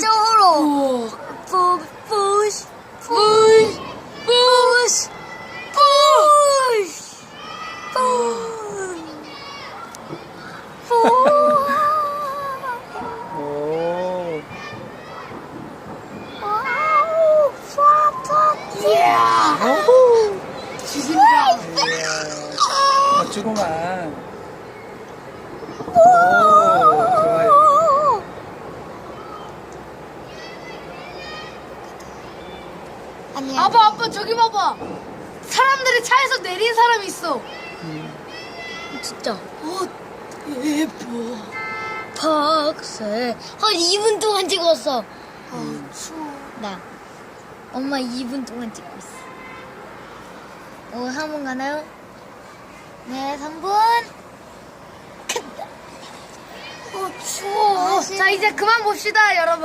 쪽으로. push, push, push, push, push, push. 오. 와우, 파파. 이야. 이야, 멋지구만. 오, 좋아요. 아니야. 아빠 저기 봐봐. 사람들이 차에서 내린 사람이 있어. 진짜. 예뻐. 박세. 한 2분 동안 찍었어. 추워. 나. 엄마 2분 동안 찍고 있어. 오, 한 번 가나요? 네, 3분. 추워. 자 이제 그만 봅시다 여러분.